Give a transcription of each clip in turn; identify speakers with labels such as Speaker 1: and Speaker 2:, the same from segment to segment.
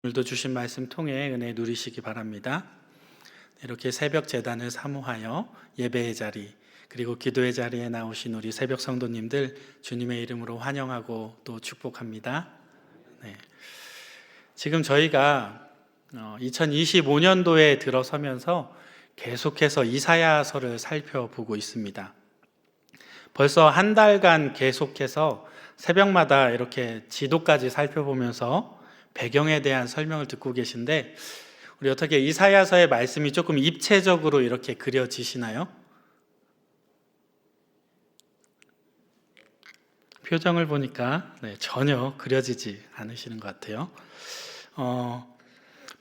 Speaker 1: 오늘도 주신 말씀 통해 은혜 누리시기 바랍니다. 이렇게 새벽 제단을 사모하여 예배의 자리 그리고 기도의 자리에 나오신 우리 새벽 성도님들 주님의 이름으로 환영하고 또 축복합니다. 지금 저희가 2025년도에 들어서면서 계속해서 이사야서를 살펴보고 있습니다. 벌써 한 달간 계속해서 새벽마다 이렇게 지도까지 살펴보면서 배경에 대한 설명을 듣고 계신데, 우리 어떻게 이사야서의 말씀이 조금 입체적으로 이렇게 그려지시나요? 표정을 보니까 전혀 그려지지 않으시는 것 같아요.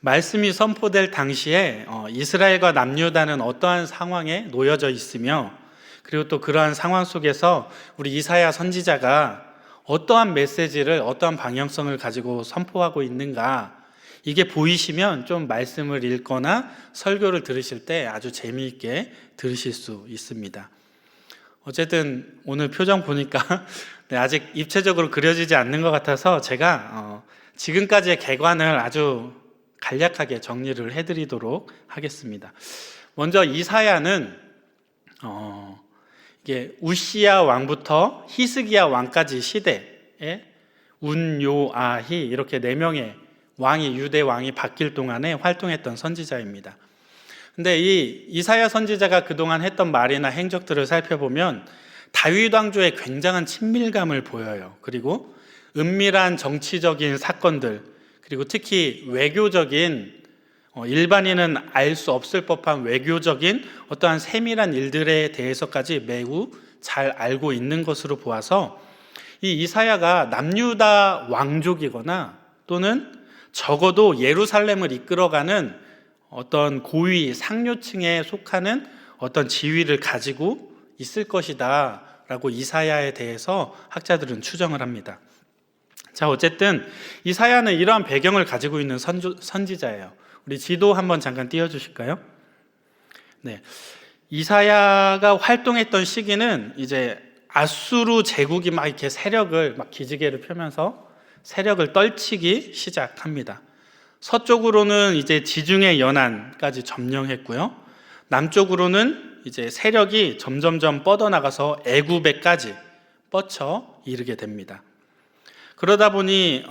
Speaker 1: 말씀이 선포될 당시에 이스라엘과 남유다는 어떠한 상황에 놓여져 있으며, 그리고 또 그러한 상황 속에서 우리 이사야 선지자가 어떠한 메시지를, 어떠한 방향성을 가지고 선포하고 있는가, 이게 보이시면 좀 말씀을 읽거나 설교를 들으실 때 아주 재미있게 들으실 수 있습니다. 어쨌든 오늘 표정 보니까 아직 입체적으로 그려지지 않는 것 같아서 제가 지금까지의 개관을 아주 간략하게 정리를 해드리도록 하겠습니다. 먼저 이사야는 이게 우시야 왕부터 히스기야 왕까지 시대에 운요아히 이렇게 4명의 왕이, 유대 왕이 바뀔 동안에 활동했던 선지자입니다. 근데 이 이사야 선지자가 그동안 했던 말이나 행적들을 살펴보면 다윗 왕조의 굉장한 친밀감을 보여요. 그리고 은밀한 정치적인 사건들, 그리고 특히 외교적인, 일반인은 알 수 없을 법한 외교적인 어떠한 세밀한 일들에 대해서까지 매우 잘 알고 있는 것으로 보아서 이 이사야가 남유다 왕족이거나 또는 적어도 예루살렘을 이끌어가는 어떤 고위 상류층에 속하는 어떤 지위를 가지고 있을 것이다 라고 이사야에 대해서 학자들은 추정을 합니다. 자, 어쨌든 이사야는 이러한 배경을 가지고 있는 선지자예요. 우리 지도 한번 잠깐 띄워주실까요? 이사야가 활동했던 시기는 이제 아수르 제국이 막 이렇게 세력을 막 기지개를 펴면서 세력을 떨치기 시작합니다. 서쪽으로는 이제 지중해 연안까지 점령했고요. 남쪽으로는 이제 세력이 점점점 뻗어나가서 애굽에까지 뻗쳐 이르게 됩니다. 그러다 보니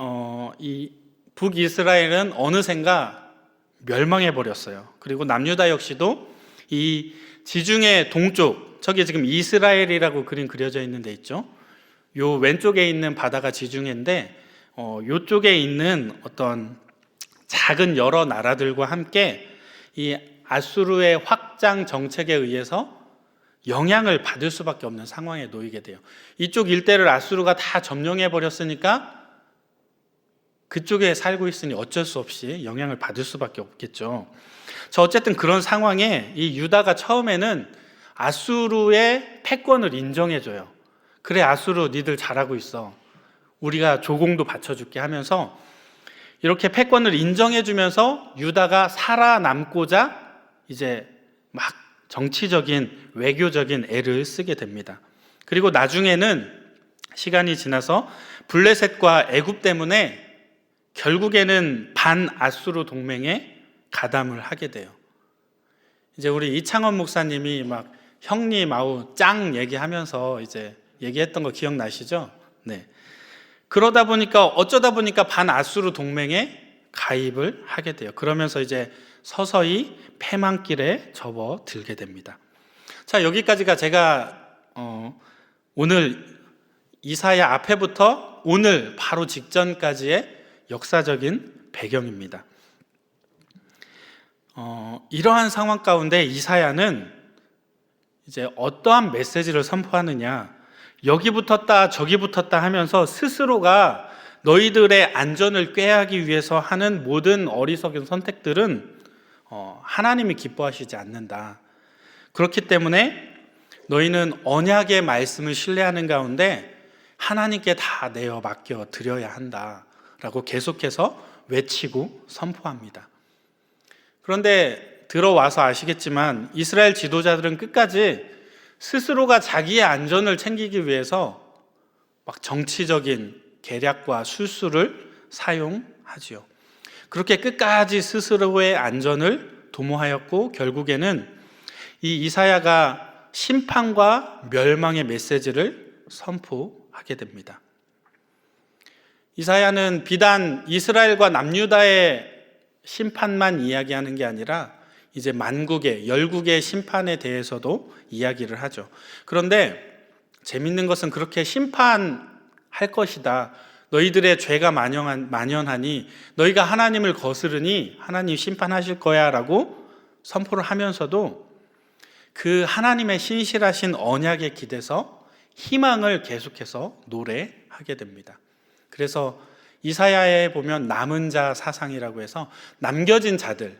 Speaker 1: 이 북이스라엘은 어느샌가 멸망해 버렸어요. 그리고 남유다 역시도 이 지중해 동쪽, 저기 지금 이스라엘이라고 그림 그려져 있는 데 있죠. 요 왼쪽에 있는 바다가 지중해인데 요쪽에 있는 어떤 작은 여러 나라들과 함께 이 아수르의 확장 정책에 의해서 영향을 받을 수밖에 없는 상황에 놓이게 돼요. 이쪽 일대를 아수르가 다 점령해 버렸으니까 그쪽에 살고 있으니 어쩔 수 없이 영향을 받을 수밖에 없겠죠. 자, 어쨌든 그런 상황에 이 유다가 처음에는 아수르의 패권을 인정해줘요. 그래, 아수르 니들 잘하고 있어. 우리가 조공도 받쳐줄게 하면서 이렇게 패권을 인정해주면서 유다가 살아남고자 이제 막 정치적인, 외교적인 애를 쓰게 됩니다. 그리고 나중에는 시간이 지나서 블레셋과 애굽 때문에 결국에는 반아수르 동맹에 가담을 하게 돼요. 이제 우리 이창원 목사님이 막 형님 아우 짱 얘기하면서 이제 얘기했던 거 기억나시죠? 네. 그러다 보니까 어쩌다 보니까 반아수르 동맹에 가입을 하게 돼요. 그러면서 이제 서서히 패망길에 접어들게 됩니다. 자, 여기까지가 제가 오늘 이사야 앞에부터 오늘 바로 직전까지의 역사적인 배경입니다. 이러한 상황 가운데 이사야는 이제 어떠한 메시지를 선포하느냐, 여기 붙었다 저기 붙었다 하면서 스스로가 너희들의 안전을 꾀하기 위해서 하는 모든 어리석은 선택들은 하나님이 기뻐하시지 않는다. 그렇기 때문에 너희는 언약의 말씀을 신뢰하는 가운데 하나님께 다 내어 맡겨 드려야 한다 라고 계속해서 외치고 선포합니다. 그런데 들어와서 아시겠지만 이스라엘 지도자들은 끝까지 스스로가 자기의 안전을 챙기기 위해서 막 정치적인 계략과 술수를 사용하지요. 그렇게 끝까지 스스로의 안전을 도모하였고 결국에는 이 이사야가 심판과 멸망의 메시지를 선포하게 됩니다. 이사야는 비단 이스라엘과 남유다의 심판만 이야기하는 게 아니라 이제 만국의 열국의 심판에 대해서도 이야기를 하죠. 그런데 재밌는 것은 그렇게 심판할 것이다. 너희들의 죄가 만연하니 너희가 하나님을 거스르니 하나님 심판하실 거야 라고 선포를 하면서도 그 하나님의 신실하신 언약에 기대서 희망을 계속해서 노래하게 됩니다. 그래서 이사야에 보면 남은 자 사상이라고 해서 남겨진 자들,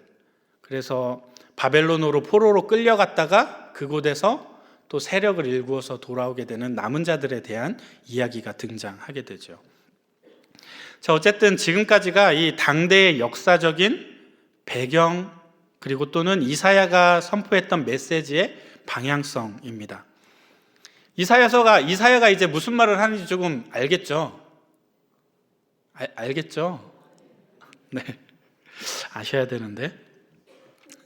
Speaker 1: 그래서 바벨론으로 포로로 끌려갔다가 그곳에서 또 세력을 일구어서 돌아오게 되는 남은 자들에 대한 이야기가 등장하게 되죠. 자, 어쨌든 지금까지가 이 당대의 역사적인 배경 그리고 또는 이사야가 선포했던 메시지의 방향성입니다. 이사야가 이제 무슨 말을 하는지 조금 알겠죠? 알겠죠? 네. 아셔야 되는데.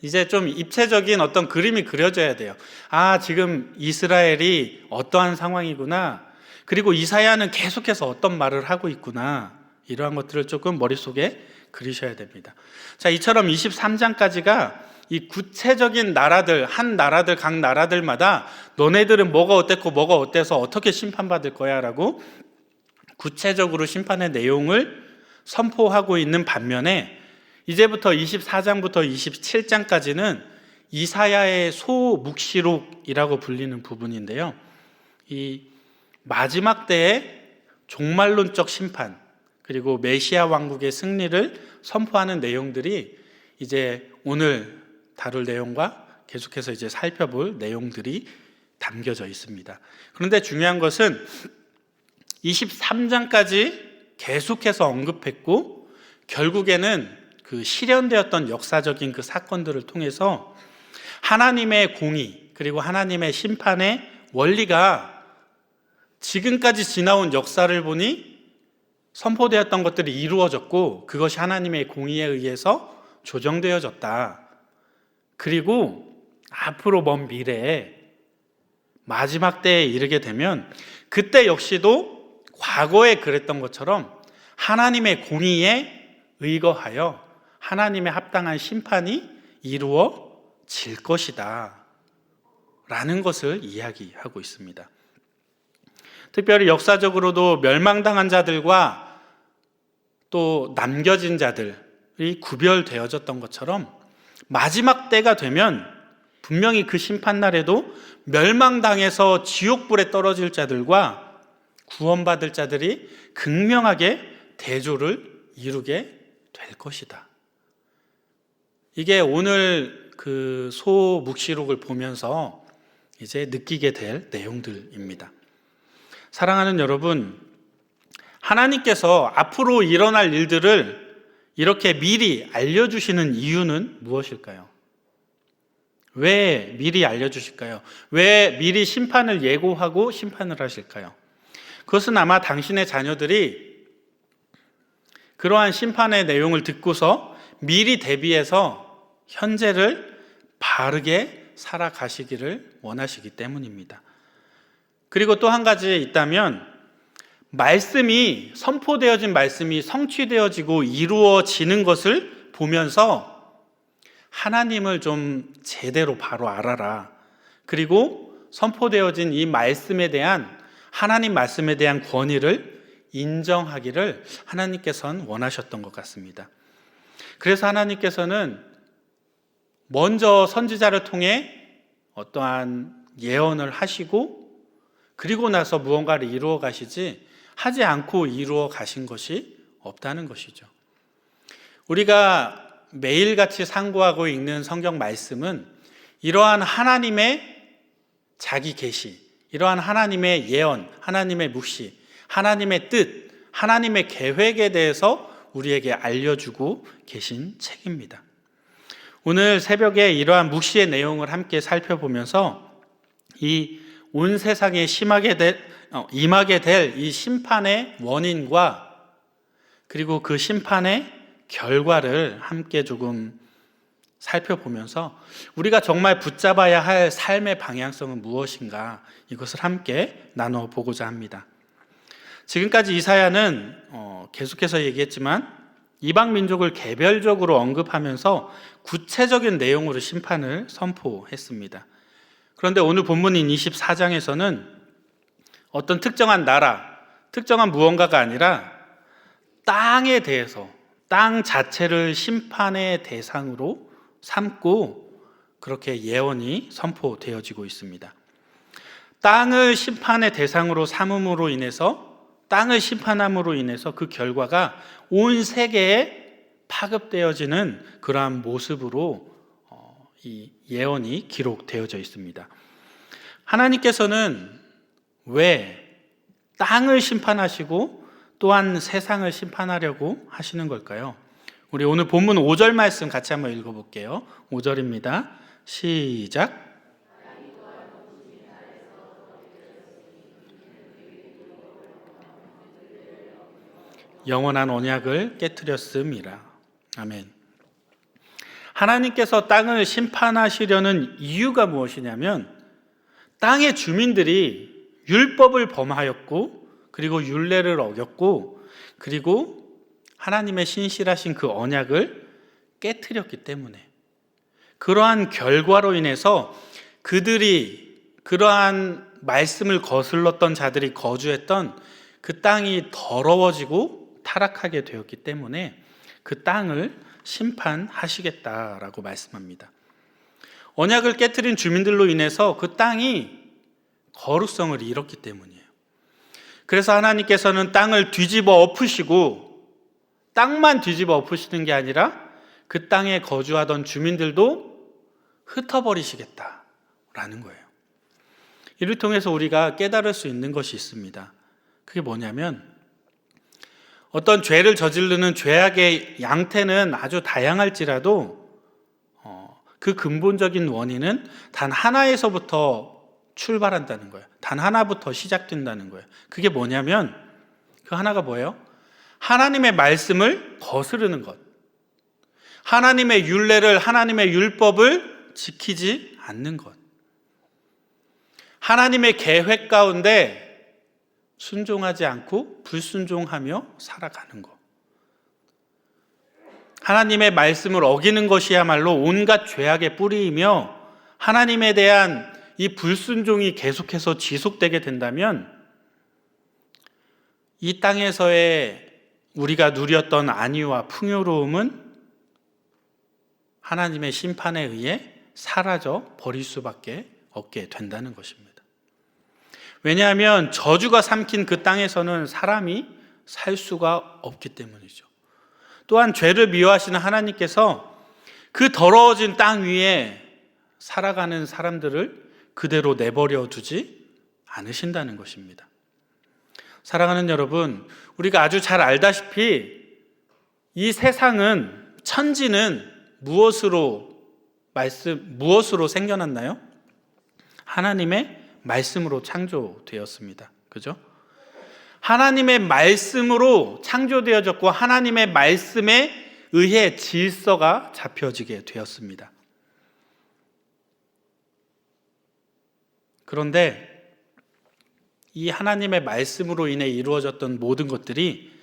Speaker 1: 이제 좀 입체적인 어떤 그림이 그려져야 돼요. 아, 지금 이스라엘이 어떠한 상황이구나. 그리고 이사야는 계속해서 어떤 말을 하고 있구나. 이러한 것들을 조금 머릿속에 그리셔야 됩니다. 자, 이처럼 23장까지가 이 구체적인 나라들, 각 나라들마다 너네들은 뭐가 어땠고 뭐가 어때서 어떻게 심판받을 거야 라고 구체적으로 심판의 내용을 선포하고 있는 반면에 이제부터 24장부터 27장까지는 이사야의 소묵시록이라고 불리는 부분인데요. 이 마지막 때의 종말론적 심판 그리고 메시아 왕국의 승리를 선포하는 내용들이 이제 오늘 다룰 내용과 계속해서 이제 살펴볼 내용들이 담겨져 있습니다. 그런데 중요한 것은 23장까지 계속해서 언급했고 결국에는 그 실현되었던 역사적인 그 사건들을 통해서 하나님의 공의 그리고 하나님의 심판의 원리가 지금까지 지나온 역사를 보니 선포되었던 것들이 이루어졌고 그것이 하나님의 공의에 의해서 조정되어졌다. 그리고 앞으로 먼 미래에 마지막 때에 이르게 되면 그때 역시도 과거에 그랬던 것처럼 하나님의 공의에 의거하여 하나님의 합당한 심판이 이루어질 것이다 라는 것을 이야기하고 있습니다. 특별히 역사적으로도 멸망당한 자들과 또 남겨진 자들이 구별되어졌던 것처럼 마지막 때가 되면 분명히 그 심판날에도 멸망당해서 지옥불에 떨어질 자들과 구원받을 자들이 극명하게 대조를 이루게 될 것이다. 이게 오늘 그 소묵시록을 보면서 이제 느끼게 될 내용들입니다. 사랑하는 여러분, 하나님께서 앞으로 일어날 일들을 이렇게 미리 알려주시는 이유는 무엇일까요? 왜 미리 알려주실까요? 왜 미리 심판을 예고하고 심판을 하실까요? 그것은 아마 당신의 자녀들이 그러한 심판의 내용을 듣고서 미리 대비해서 현재를 바르게 살아가시기를 원하시기 때문입니다. 그리고 또 한 가지 있다면 선포되어진 말씀이 성취되어지고 이루어지는 것을 보면서 하나님을 좀 제대로 바로 알아라. 그리고 선포되어진 이 말씀에 대한 하나님 말씀에 대한 권위를 인정하기를 하나님께서는 원하셨던 것 같습니다. 그래서 하나님께서는 먼저 선지자를 통해 어떠한 예언을 하시고 그리고 나서 무언가를 이루어 가시지 하지 않고 이루어 가신 것이 없다는 것이죠. 우리가 매일같이 상고하고 읽는 성경 말씀은 이러한 하나님의 자기 계시, 이러한 하나님의 예언, 하나님의 묵시, 하나님의 뜻, 하나님의 계획에 대해서 우리에게 알려주고 계신 책입니다. 오늘 새벽에 이러한 묵시의 내용을 함께 살펴보면서 이 온 세상에 임하게 될 이 심판의 원인과 그리고 그 심판의 결과를 함께 조금 살펴보면서 우리가 정말 붙잡아야 할 삶의 방향성은 무엇인가, 이것을 함께 나눠보고자 합니다. 지금까지 이사야는 계속해서 얘기했지만 이방 민족을 개별적으로 언급하면서 구체적인 내용으로 심판을 선포했습니다. 그런데 오늘 본문인 24장에서는 어떤 특정한 나라, 특정한 무언가가 아니라 땅에 대해서, 땅 자체를 심판의 대상으로 삼고 그렇게 예언이 선포되어지고 있습니다. 땅을 심판의 대상으로 삼음으로 인해서, 땅을 심판함으로 인해서 그 결과가 온 세계에 파급되어지는 그러한 모습으로 이 예언이 기록되어져 있습니다. 하나님께서는 왜 땅을 심판하시고 또한 세상을 심판하려고 하시는 걸까요? 우리 오늘 본문 5절 말씀 같이 한번 읽어볼게요. 5절입니다. 시작. 영원한 언약을 깨뜨렸음이라. 아멘. 하나님께서 땅을 심판하시려는 이유가 무엇이냐면 땅의 주민들이 율법을 범하였고 그리고 율례를 어겼고 그리고 하나님의 신실하신 그 언약을 깨트렸기 때문에, 그러한 결과로 인해서 그들이, 그러한 말씀을 거슬렀던 자들이 거주했던 그 땅이 더러워지고 타락하게 되었기 때문에 그 땅을 심판하시겠다라고 말씀합니다. 언약을 깨트린 주민들로 인해서 그 땅이 거룩성을 잃었기 때문이에요. 그래서 하나님께서는 땅을 뒤집어 엎으시고, 땅만 뒤집어 엎으시는 게 아니라 그 땅에 거주하던 주민들도 흩어버리시겠다라는 거예요. 이를 통해서 우리가 깨달을 수 있는 것이 있습니다. 그게 뭐냐면, 어떤 죄를 저지르는 죄악의 양태는 아주 다양할지라도 그 근본적인 원인은 단 하나에서부터 출발한다는 거예요. 단 하나부터 시작된다는 거예요. 그게 뭐냐면, 그 하나가 뭐예요? 하나님의 말씀을 거스르는 것, 하나님의 율례를, 하나님의 율법을 지키지 않는 것, 하나님의 계획 가운데 순종하지 않고 불순종하며 살아가는 것. 하나님의 말씀을 어기는 것이야말로 온갖 죄악의 뿌리이며, 하나님에 대한 이 불순종이 계속해서 지속되게 된다면 이 땅에서의 우리가 누렸던 안위와 풍요로움은 하나님의 심판에 의해 사라져 버릴 수밖에 없게 된다는 것입니다. 왜냐하면 저주가 삼킨 그 땅에서는 사람이 살 수가 없기 때문이죠. 또한 죄를 미워하시는 하나님께서 그 더러워진 땅 위에 살아가는 사람들을 그대로 내버려 두지 않으신다는 것입니다. 사랑하는 여러분, 우리가 아주 잘 알다시피 이 세상은, 천지는 무엇으로 생겨났나요? 하나님의 말씀으로 창조되었습니다. 그죠? 하나님의 말씀으로 창조되어졌고 하나님의 말씀에 의해 질서가 잡혀지게 되었습니다. 그런데 이 하나님의 말씀으로 인해 이루어졌던 모든 것들이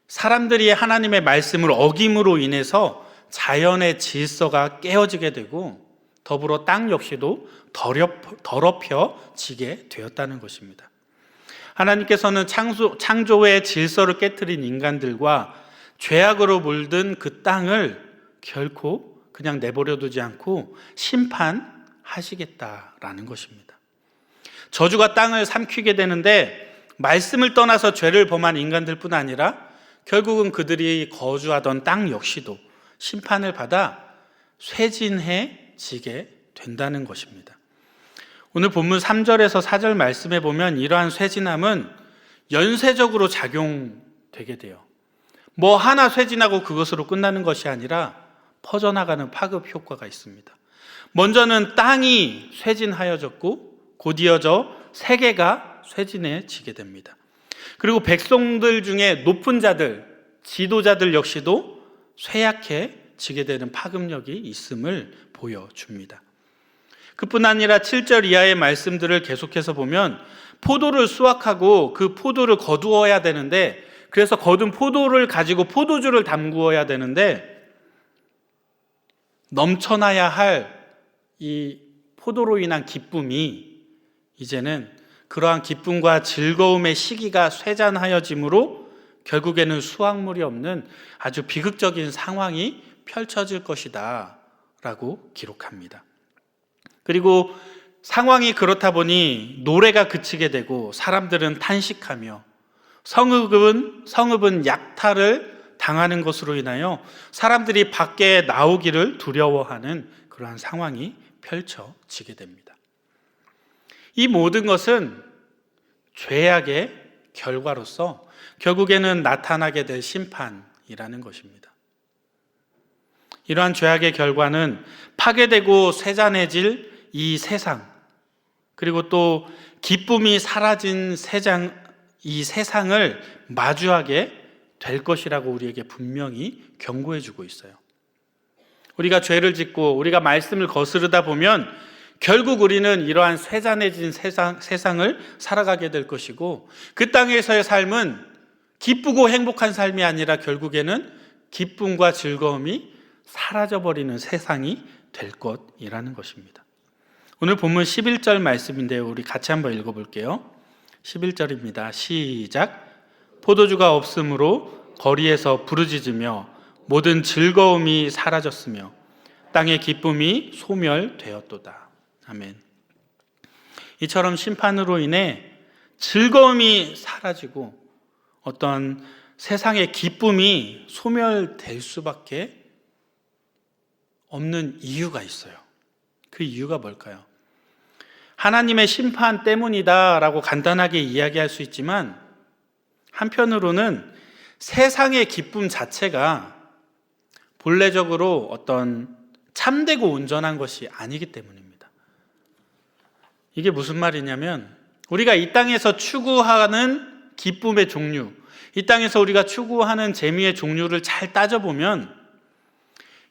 Speaker 1: 사람들이 하나님의 말씀을 어김으로 인해서 자연의 질서가 깨어지게 되고 더불어 땅 역시도 더럽혀지게 되었다는 것입니다. 하나님께서는 창조의 질서를 깨트린 인간들과 죄악으로 물든 그 땅을 결코 그냥 내버려 두지 않고 심판하시겠다라는 것입니다. 저주가 땅을 삼키게 되는데 말씀을 떠나서 죄를 범한 인간들뿐 아니라 결국은 그들이 거주하던 땅 역시도 심판을 받아 쇠진해지게 된다는 것입니다. 오늘 본문 3절에서 4절 말씀에 보면 이러한 쇠진함은 연쇄적으로 작용되게 돼요. 뭐 하나 쇠진하고 그것으로 끝나는 것이 아니라 퍼져나가는 파급 효과가 있습니다. 먼저는 땅이 쇠진하여졌고 곧이어져 세계가 쇠진해지게 됩니다. 그리고 백성들 중에 높은 자들, 지도자들 역시도 쇠약해지게 되는 파급력이 있음을 보여줍니다. 그뿐 아니라 7절 이하의 말씀들을 계속해서 보면 포도를 수확하고 그 포도를 거두어야 되는데, 그래서 거둔 포도를 가지고 포도주를 담그어야 되는데, 넘쳐나야 할 이 포도로 인한 기쁨이 이제는 그러한 기쁨과 즐거움의 시기가 쇠잔하여짐으로 결국에는 수확물이 없는 아주 비극적인 상황이 펼쳐질 것이다 라고 기록합니다. 그리고 상황이 그렇다 보니 노래가 그치게 되고 사람들은 탄식하며 성읍은 약탈을 당하는 것으로 인하여 사람들이 밖에 나오기를 두려워하는 그러한 상황이 펼쳐지게 됩니다. 이 모든 것은 죄악의 결과로서 결국에는 나타나게 될 심판이라는 것입니다. 이러한 죄악의 결과는 파괴되고 쇠잔해질 이 세상, 그리고 또 기쁨이 사라진 이 세상을 마주하게 될 것이라고 우리에게 분명히 경고해 주고 있어요. 우리가 죄를 짓고 우리가 말씀을 거스르다 보면 결국 우리는 이러한 쇠잔해진 세상을 살아가게 될 것이고, 그 땅에서의 삶은 기쁘고 행복한 삶이 아니라 결국에는 기쁨과 즐거움이 사라져버리는 세상이 될 것이라는 것입니다. 오늘 본문 11절 말씀인데요, 우리 같이 한번 읽어볼게요. 11절입니다. 시작. 포도주가 없으므로 거리에서 부르짖으며 모든 즐거움이 사라졌으며 땅의 기쁨이 소멸되었도다. 아멘. 이처럼 심판으로 인해 즐거움이 사라지고 어떤 세상의 기쁨이 소멸될 수밖에 없는 이유가 있어요. 그 이유가 뭘까요? 하나님의 심판 때문이다라고 간단하게 이야기할 수 있지만, 한편으로는 세상의 기쁨 자체가 본래적으로 어떤 참되고 온전한 것이 아니기 때문입니다. 이게 무슨 말이냐면, 우리가 이 땅에서 추구하는 기쁨의 종류, 이 땅에서 우리가 추구하는 재미의 종류를 잘 따져보면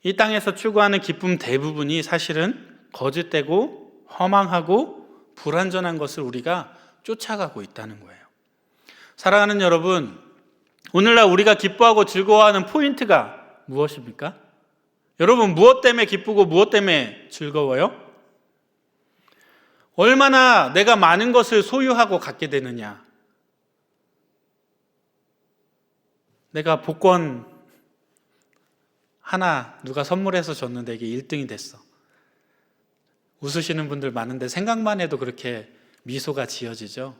Speaker 1: 이 땅에서 추구하는 기쁨 대부분이 사실은 거짓되고 허망하고 불완전한 것을 우리가 쫓아가고 있다는 거예요. 사랑하는 여러분, 오늘날 우리가 기뻐하고 즐거워하는 포인트가 무엇입니까? 여러분, 무엇 때문에 기쁘고 무엇 때문에 즐거워요? 얼마나 내가 많은 것을 소유하고 갖게 되느냐. 내가 복권 하나 누가 선물해서 줬는데 이게 1등이 됐어. 웃으시는 분들 많은데 생각만 해도 그렇게 미소가 지어지죠.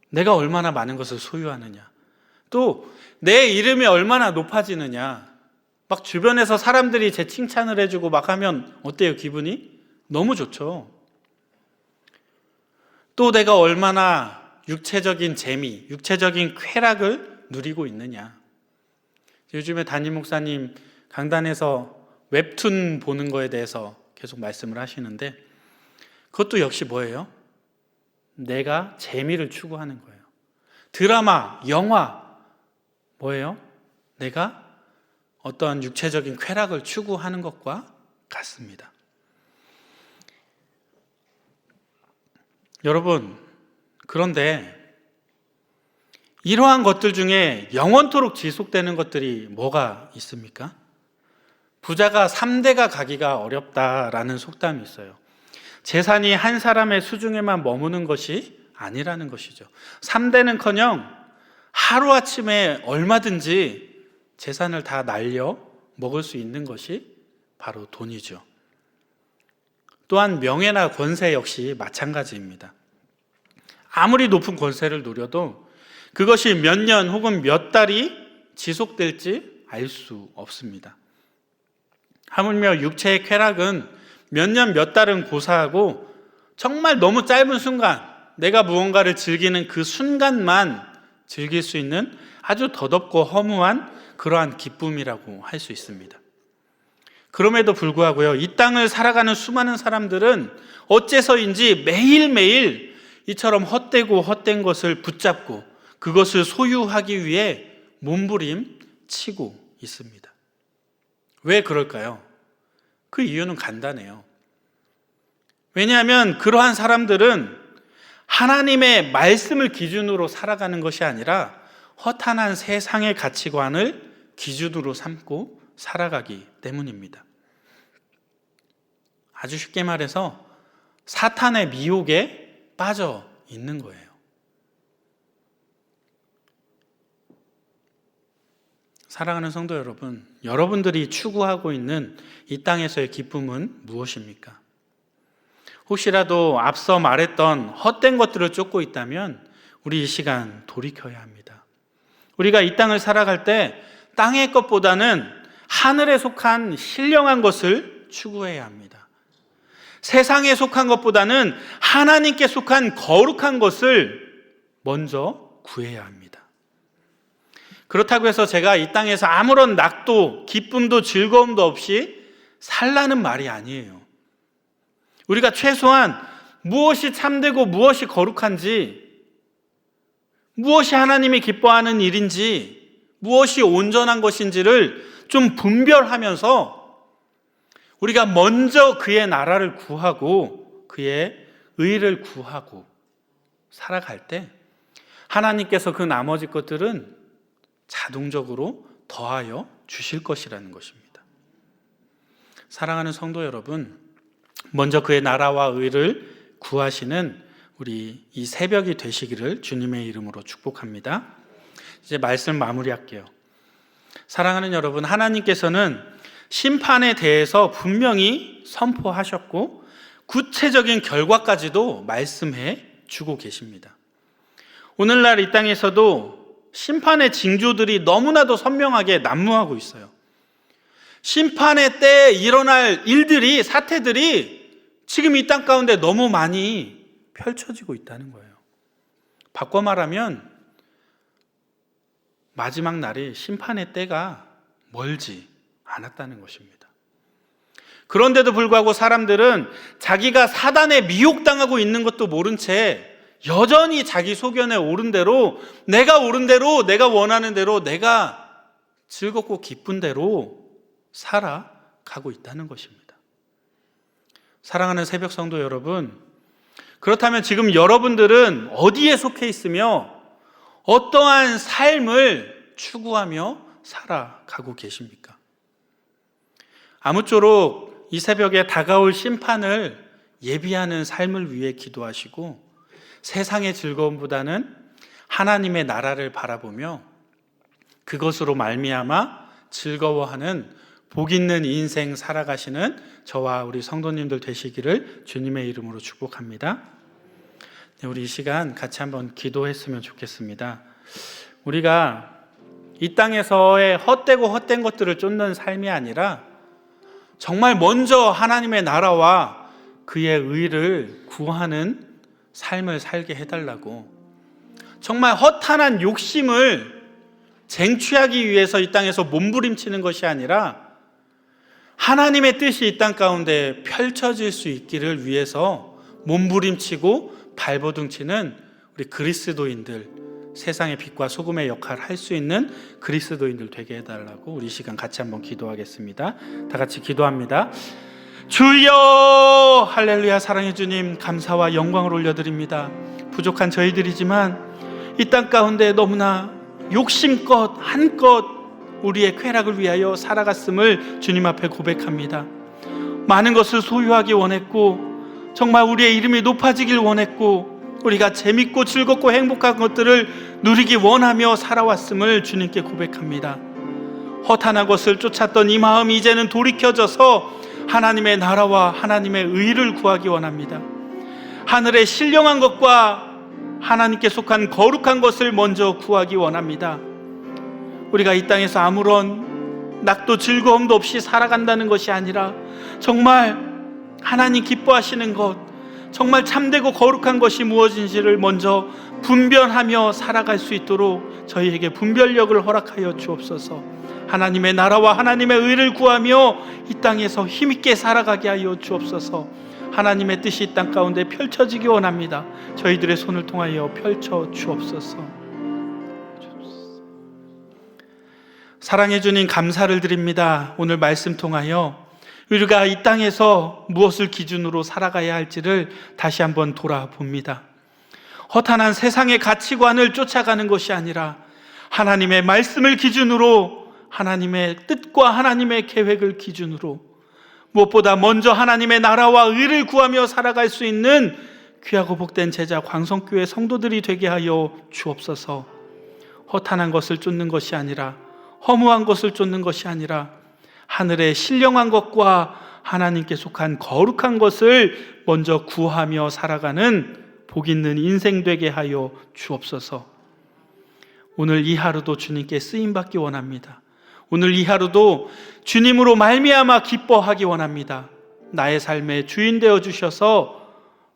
Speaker 1: 내가 얼마나 많은 것을 소유하느냐. 또 내 이름이 얼마나 높아지느냐. 막 주변에서 사람들이 제 칭찬을 해주고 막 하면 어때요, 기분이? 너무 좋죠. 또 내가 얼마나 육체적인 재미, 육체적인 쾌락을 누리고 있느냐. 요즘에 담임 목사님 강단에서 웹툰 보는 거에 대해서 계속 말씀을 하시는데, 그것도 역시 뭐예요? 내가 재미를 추구하는 거예요. 드라마, 영화, 뭐예요? 내가 어떤 육체적인 쾌락을 추구하는 것과 같습니다. 여러분, 그런데 이러한 것들 중에 영원토록 지속되는 것들이 뭐가 있습니까? 부자가 3대가 가기가 어렵다라는 속담이 있어요. 재산이 한 사람의 수중에만 머무는 것이 아니라는 것이죠. 3대는커녕 하루아침에 얼마든지 재산을 다 날려 먹을 수 있는 것이 바로 돈이죠. 또한 명예나 권세 역시 마찬가지입니다. 아무리 높은 권세를 누려도 그것이 몇 년 혹은 몇 달이 지속될지 알 수 없습니다. 하물며 육체의 쾌락은 몇 년 몇 달은 고사하고 정말 너무 짧은 순간, 내가 무언가를 즐기는 그 순간만 즐길 수 있는 아주 더덥고 허무한 그러한 기쁨이라고 할 수 있습니다. 그럼에도 불구하고요, 이 땅을 살아가는 수많은 사람들은 어째서인지 매일매일 이처럼 헛되고 헛된 것을 붙잡고 그것을 소유하기 위해 몸부림치고 있습니다. 왜 그럴까요? 그 이유는 간단해요. 왜냐하면 그러한 사람들은 하나님의 말씀을 기준으로 살아가는 것이 아니라 허탄한 세상의 가치관을 기준으로 삼고 살아가기 때문입니다. 아주 쉽게 말해서 사탄의 미혹에 빠져 있는 거예요. 사랑하는 성도 여러분, 여러분들이 추구하고 있는 이 땅에서의 기쁨은 무엇입니까? 혹시라도 앞서 말했던 헛된 것들을 쫓고 있다면 우리 이 시간 돌이켜야 합니다. 우리가 이 땅을 살아갈 때 땅의 것보다는 하늘에 속한 신령한 것을 추구해야 합니다. 세상에 속한 것보다는 하나님께 속한 거룩한 것을 먼저 구해야 합니다. 그렇다고 해서 제가 이 땅에서 아무런 낙도, 기쁨도 즐거움도 없이 살라는 말이 아니에요. 우리가 최소한 무엇이 참되고 무엇이 거룩한지, 무엇이 하나님이 기뻐하는 일인지, 무엇이 온전한 것인지를 좀 분별하면서 우리가 먼저 그의 나라를 구하고 그의 의를 구하고 살아갈 때 하나님께서 그 나머지 것들은 자동적으로 더하여 주실 것이라는 것입니다. 사랑하는 성도 여러분, 먼저 그의 나라와 의를 구하시는 우리 이 새벽이 되시기를 주님의 이름으로 축복합니다. 이제 말씀 마무리할게요. 사랑하는 여러분, 하나님께서는 심판에 대해서 분명히 선포하셨고 구체적인 결과까지도 말씀해 주고 계십니다. 오늘날 이 땅에서도 심판의 징조들이 너무나도 선명하게 난무하고 있어요. 심판의 때에 일어날 일들이, 사태들이 지금 이 땅 가운데 너무 많이 펼쳐지고 있다는 거예요. 바꿔 말하면 마지막 날이, 심판의 때가 멀지 않았다는 것입니다. 그런데도 불구하고 사람들은 자기가 사단에 미혹당하고 있는 것도 모른 채 여전히 자기 소견에 옳은 대로, 내가 옳은 대로, 내가 원하는 대로, 내가 즐겁고 기쁜 대로 살아가고 있다는 것입니다. 사랑하는 새벽 성도 여러분, 그렇다면 지금 여러분들은 어디에 속해 있으며 어떠한 삶을 추구하며 살아가고 계십니까? 아무쪼록 이 새벽에 다가올 심판을 예비하는 삶을 위해 기도하시고 세상의 즐거움보다는 하나님의 나라를 바라보며 그것으로 말미암아 즐거워하는 복 있는 인생 살아가시는 저와 우리 성도님들 되시기를 주님의 이름으로 축복합니다. 우리 이 시간 같이 한번 기도했으면 좋겠습니다. 우리가 이 땅에서의 헛된 것들을 쫓는 삶이 아니라 정말 먼저 하나님의 나라와 그의 의를 구하는 삶을 살게 해달라고, 정말 허탄한 욕심을 쟁취하기 위해서 이 땅에서 몸부림치는 것이 아니라 하나님의 뜻이 이 땅 가운데 펼쳐질 수 있기를 위해서 몸부림치고 발버둥치는 우리 그리스도인들, 세상의 빛과 소금의 역할을 할 수 있는 그리스도인들 되게 해달라고 우리 시간 같이 한번 기도하겠습니다. 다 같이 기도합니다. 주여, 할렐루야. 사랑해 주님, 감사와 영광을 올려드립니다. 부족한 저희들이지만 이 땅 가운데 너무나 욕심껏 한껏 우리의 쾌락을 위하여 살아갔음을 주님 앞에 고백합니다. 많은 것을 소유하기 원했고, 정말 우리의 이름이 높아지길 원했고, 우리가 재밌고 즐겁고 행복한 것들을 누리기 원하며 살아왔음을 주님께 고백합니다. 허탄한 것을 쫓았던 이 마음이 이제는 돌이켜져서 하나님의 나라와 하나님의 의를 구하기 원합니다. 하늘의 신령한 것과 하나님께 속한 거룩한 것을 먼저 구하기 원합니다. 우리가 이 땅에서 아무런 낙도 즐거움도 없이 살아간다는 것이 아니라 정말 하나님 기뻐하시는 것, 정말 참되고 거룩한 것이 무엇인지를 먼저 분별하며 살아갈 수 있도록 저희에게 분별력을 허락하여 주옵소서. 하나님의 나라와 하나님의 의를 구하며 이 땅에서 힘있게 살아가게 하여 주옵소서. 하나님의 뜻이 이 땅 가운데 펼쳐지기 원합니다. 저희들의 손을 통하여 펼쳐 주옵소서. 사랑해 주님 감사를 드립니다. 오늘 말씀 통하여 우리가 이 땅에서 무엇을 기준으로 살아가야 할지를 다시 한번 돌아봅니다. 허탄한 세상의 가치관을 쫓아가는 것이 아니라 하나님의 말씀을 기준으로, 하나님의 뜻과 하나님의 계획을 기준으로, 무엇보다 먼저 하나님의 나라와 의를 구하며 살아갈 수 있는 귀하고 복된 제자 광성교회 성도들이 되게 하여 주옵소서. 허탄한 것을 쫓는 것이 아니라, 허무한 것을 쫓는 것이 아니라 하늘의 신령한 것과 하나님께 속한 거룩한 것을 먼저 구하며 살아가는 복 있는 인생 되게 하여 주옵소서. 오늘 이 하루도 주님께 쓰임받기 원합니다. 오늘 이 하루도 주님으로 말미암아 기뻐하기 원합니다. 나의 삶의 주인 되어 주셔서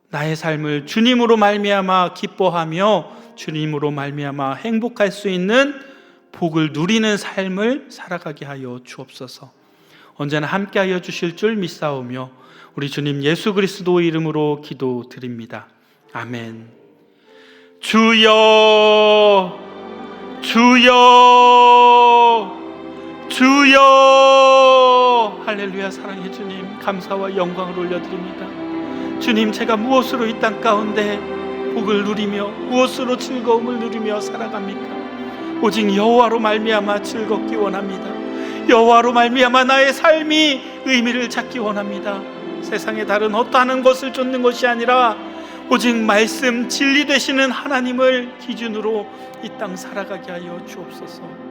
Speaker 1: 나의 삶을 주님으로 말미암아 기뻐하며 주님으로 말미암아 행복할 수 있는 복을 누리는 삶을 살아가게 하여 주옵소서. 언제나 함께하여 주실 줄 믿사오며 우리 주님 예수 그리스도의 이름으로 기도드립니다. 아멘. 주여, 주여, 주여. 할렐루야. 사랑해 주님, 감사와 영광을 올려드립니다. 주님, 제가 무엇으로 이 땅 가운데 복을 누리며 무엇으로 즐거움을 누리며 살아갑니까? 오직 여호와로 말미암아 즐겁기 원합니다. 여호와로 말미암아 나의 삶이 의미를 찾기 원합니다. 세상의 다른 어떠한 것을 쫓는 것이 아니라 오직 말씀 진리 되시는 하나님을 기준으로 이 땅 살아가게 하여 주옵소서.